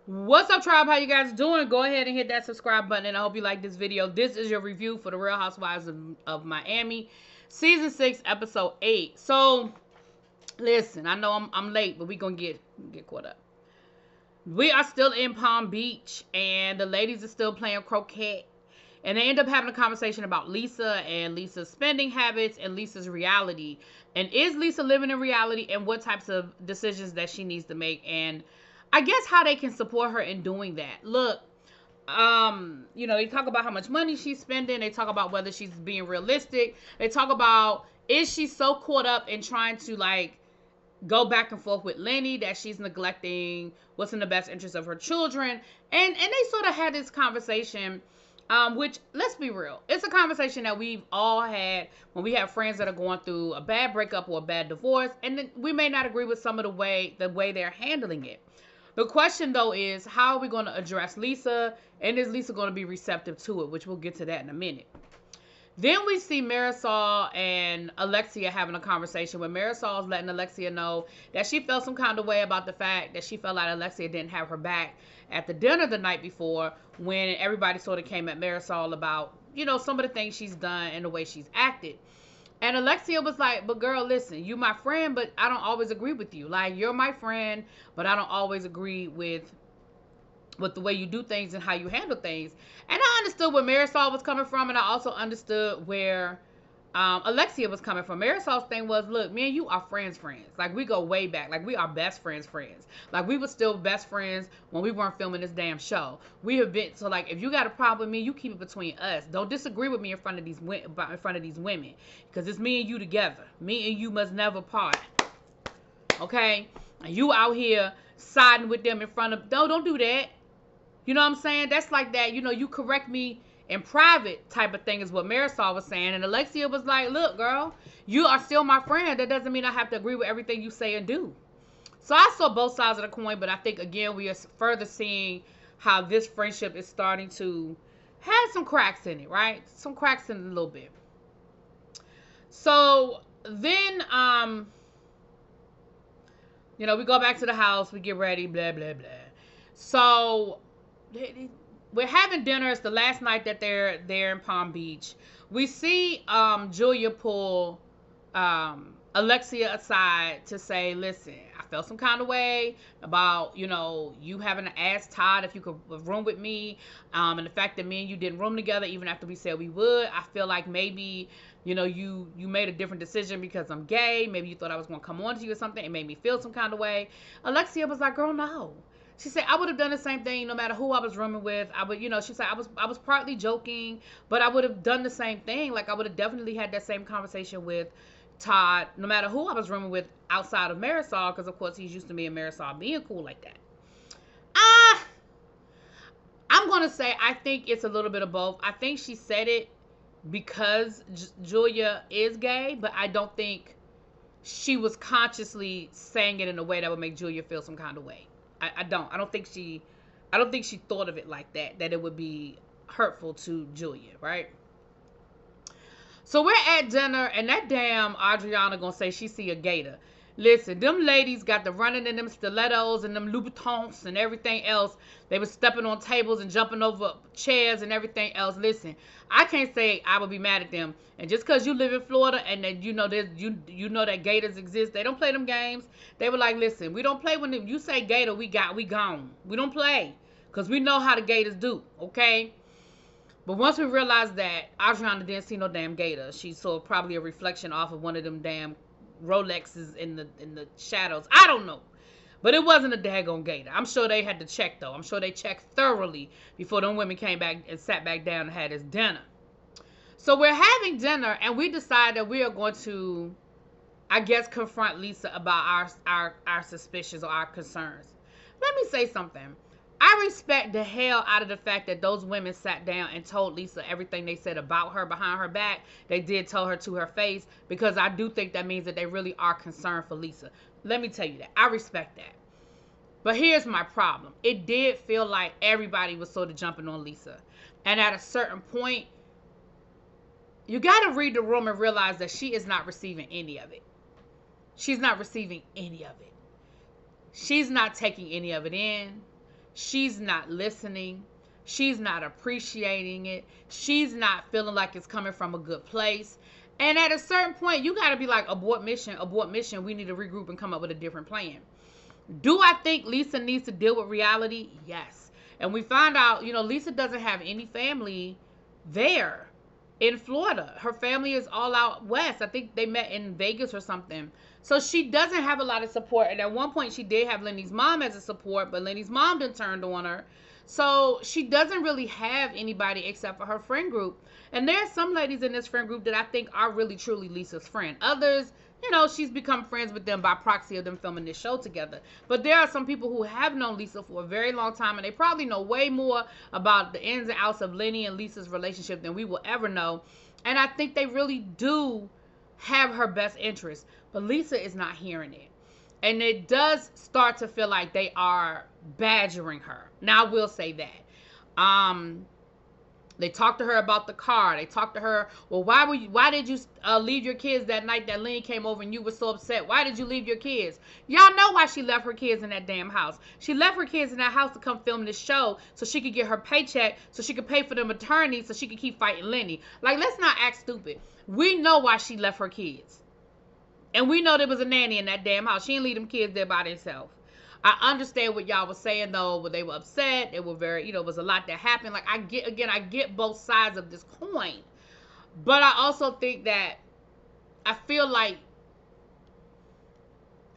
What's up, tribe? How you guys doing? Go ahead and hit that subscribe button, and I hope you like this video. This is your review for the Real Housewives of Miami, season 6, episode 8. So, listen, I know I'm late, but we gonna get caught up. We are still in Palm Beach, and the ladies are still playing croquet. And they end up having a conversation about Lisa and Lisa's spending habits and Lisa's reality. And is Lisa living in reality, and what types of decisions that she needs to make, and I guess how they can support her in doing that. Look, they talk about how much money she's spending. They talk about whether she's being realistic. They talk about, is she so caught up in trying to go back and forth with Lenny that she's neglecting what's in the best interest of her children. And they sort of had this conversation, which, let's be real, it's a conversation that we've all had when we have friends that are going through a bad breakup or a bad divorce, and then we may not agree with some of the way they're handling it. The question, though, is how are we going to address Lisa, and is Lisa going to be receptive to it, which we'll get to that in a minute. Then we see Marisol and Alexia having a conversation where Marisol is letting Alexia know that she felt some kind of way about the fact that she felt like Alexia didn't have her back at the dinner the night before, when everybody sort of came at Marisol about, some of the things she's done and the way she's acted. And Alexia was like, but girl, listen, you my friend, but I don't always agree with you. Like, you're my friend, but I don't always agree with the way you do things and how you handle things. And I understood where Marisol was coming from, and I also understood where Alexia was coming from. Marisol's thing was, look, me and you are friends. Like, we go way back. Like, we are best friends. Like, we were still best friends when we weren't filming this damn show. We have been, so like, if you got a problem with me, you keep it between us. Don't disagree with me in front of these women, because it's me and you together. Me and you must never part. Okay? And you out here siding with them in front of, don't do that. You know what I'm saying? That's like that, you correct me in private type of thing is what Marisol was saying. And Alexia was like, look, girl, you are still my friend. That doesn't mean I have to agree with everything you say and do. So I saw both sides of the coin, but I think, again, we are further seeing how this friendship is starting to have some cracks in it, right? Some cracks in it a little bit. So then, we go back to the house, we get ready, blah, blah, blah. So we're having dinner. It's the last night that they're in Palm Beach. We see Julia pull Alexia aside to say, listen, I felt some kind of way about, you having to ask Todd if you could room with me, and the fact that me and you didn't room together even after we said we would. I feel like maybe, you made a different decision because I'm gay. Maybe you thought I was going to come on to you or something. It made me feel some kind of way. Alexia was like, girl, no. She said, I would have done the same thing no matter who I was rooming with. I would, she said, I was partly joking, but I would have done the same thing. Like, I would have definitely had that same conversation with Todd, no matter who I was rooming with outside of Marisol, because, of course, he's used to me and Marisol being cool like that. I'm going to say I think it's a little bit of both. I think she said it because Julia is gay, but I don't think she was consciously saying it in a way that would make Julia feel some kind of way. I don't think she thought of it like that it would be hurtful to Julia, right? So we're at dinner, and that damn Adriana gonna say she see a gator. Listen, them ladies got the running in them stilettos and them Louboutins and everything else. They was stepping on tables and jumping over chairs and everything else. Listen, I can't say I would be mad at them. And just because you live in Florida and that you know that gators exist, they don't play them games. They were like, listen, we don't play when you say gator, we gone. We don't play because we know how the gators do, okay? But once we realized that Adriana didn't see no damn gator, she saw probably a reflection off of one of them damn Rolexes in the shadows. I don't know. But it wasn't a daggone gator. I'm sure they had to check, though. I'm sure they checked thoroughly before them women came back and sat back down and had this dinner. So we're having dinner, and we decide that we are going to, I guess, confront Lisa about our suspicions or our concerns. Let me say something. I respect the hell out of the fact that those women sat down and told Lisa everything they said about her behind her back. They did tell her to her face, because I do think that means that they really are concerned for Lisa. Let me tell you that. I respect that. But here's my problem. It did feel like everybody was sort of jumping on Lisa. And at a certain point, you got to read the room and realize that she is not receiving any of it. She's not receiving any of it. She's not taking any of it in. she's not listening. She's not appreciating it. She's not feeling like it's coming from a good place. And at a certain point, you got to be like, abort mission, abort mission. We need to regroup and come up with a different plan. Do I think Lisa needs to deal with reality? Yes. And we found out, Lisa doesn't have any family there in Florida. Her family is all out west. I think they met in Vegas or something. So she doesn't have a lot of support. And at one point, she did have Lenny's mom as a support, but Lenny's mom done turned on her. So she doesn't really have anybody except for her friend group. And there are some ladies in this friend group that I think are really, truly Lisa's friend. Others, she's become friends with them by proxy of them filming this show together. But there are some people who have known Lisa for a very long time, and they probably know way more about the ins and outs of Lenny and Lisa's relationship than we will ever know. And I think they really do have her best interest. But Lisa is not hearing it. And it does start to feel like they are badgering her. Now, I will say that. They talked to her about the car. They talked to her, well, why did you leave your kids that night that Lenny came over and you were so upset? Why did you leave your kids? Y'all know why she left her kids in that damn house. She left her kids in that house to come film this show so she could get her paycheck, so she could pay for them attorneys, so she could keep fighting Lenny. Like, let's not act stupid. We know why she left her kids. And we know there was a nanny in that damn house. She didn't leave them kids there by themselves. I understand what y'all was saying, though, but they were upset. It was very, it was a lot that happened. Like, I get both sides of this coin. But I also think that I feel like,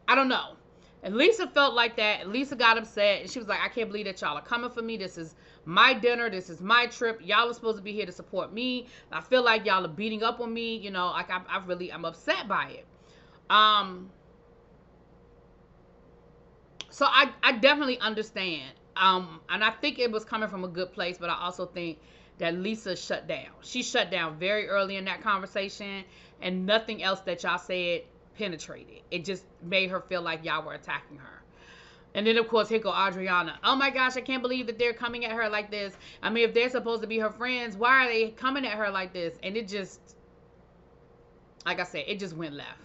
I don't know. And Lisa felt like that. And Lisa got upset. And she was like, I can't believe that y'all are coming for me. This is my dinner. This is my trip. Y'all are supposed to be here to support me. I feel like y'all are beating up on me. Like I'm upset by it. So I definitely understand. And I think it was coming from a good place, but I also think that Lisa shut down. She shut down very early in that conversation, and nothing else that y'all said penetrated. It just made her feel like y'all were attacking her. And then, of course, here go Adriana. Oh, my gosh, I can't believe that they're coming at her like this. I mean, if they're supposed to be her friends, why are they coming at her like this? And it just, like I said, it just went left.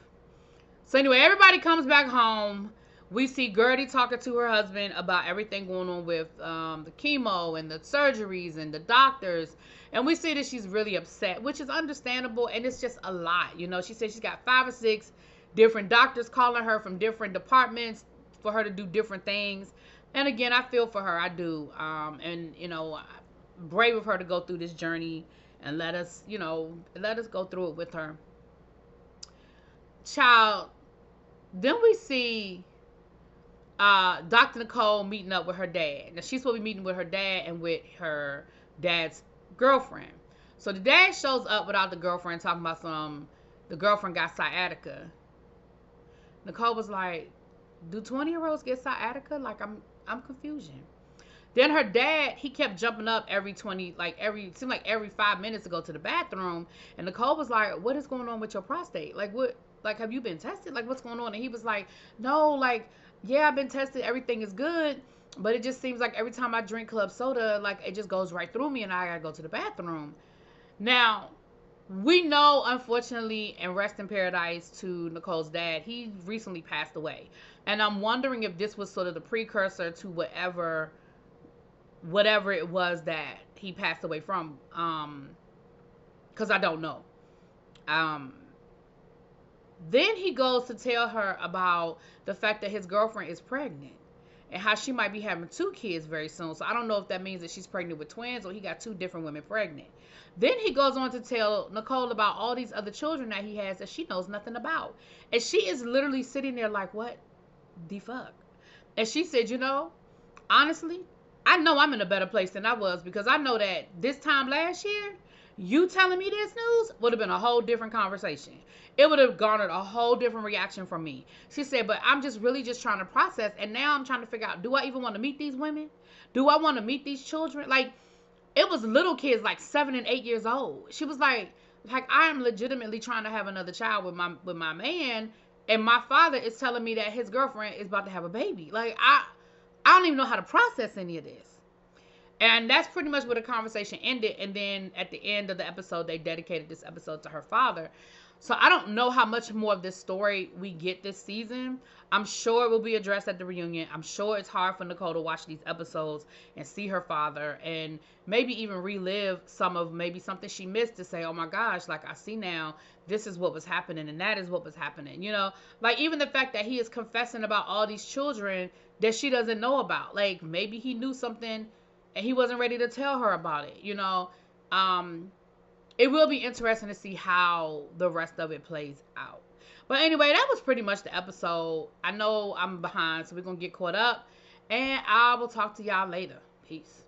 So anyway, everybody comes back home. We see Gertie talking to her husband about everything going on with the chemo and the surgeries and the doctors. And we see that she's really upset, which is understandable. And it's just a lot. She said she's got 5 or 6 different doctors calling her from different departments for her to do different things. And again, I feel for her. I do. Brave of her to go through this journey and let us go through it with her. Child, then we see Dr. Nicole meeting up with her dad. Now, she's supposed to be meeting with her dad and with her dad's girlfriend. So the dad shows up without the girlfriend, talking about the girlfriend got sciatica. Nicole was like, do 20-year-olds get sciatica? Like, I'm confusion. Then her dad, he kept jumping up it seemed like every 5 minutes to go to the bathroom. And Nicole was like, what is going on with your prostate? Like, what? Like, have you been tested? Like, what's going on? And he was like, no, like, yeah, I've been tested. Everything is good. But it just seems like every time I drink club soda, like, it just goes right through me and I gotta go to the bathroom. Now, we know, unfortunately, and rest in paradise to Nicole's dad, he recently passed away. And I'm wondering if this was sort of the precursor to whatever it was that he passed away from. Because I don't know. Then he goes to tell her about the fact that his girlfriend is pregnant and how she might be having 2 kids very soon. So I don't know if that means that she's pregnant with twins or he got 2 different women pregnant. Then he goes on to tell Nicole about all these other children that he has that she knows nothing about. And she is literally sitting there like, what the fuck? And she said, honestly, I know I'm in a better place than I was, because I know that this time last year, you telling me this news would have been a whole different conversation. It would have garnered a whole different reaction from me. She said, but I'm just really just trying to process. And now I'm trying to figure out, do I even want to meet these women? Do I want to meet these children? Like, it was little kids, like 7 and 8 years old. She was like I am legitimately trying to have another child with my man. And my father is telling me that his girlfriend is about to have a baby. Like, I don't even know how to process any of this. And that's pretty much where the conversation ended. And then at the end of the episode, they dedicated this episode to her father. So I don't know how much more of this story we get this season. I'm sure it will be addressed at the reunion. I'm sure it's hard for Nicole to watch these episodes and see her father and maybe even relive some of maybe something she missed to say, oh my gosh, like I see now, this is what was happening and that is what was happening. You know, like even the fact that he is confessing about all these children that she doesn't know about. Like maybe he knew something and he wasn't ready to tell her about it, you know. It will be interesting to see how the rest of it plays out. But anyway, that was pretty much the episode. I know I'm behind, so we're going to get caught up. And I will talk to y'all later. Peace.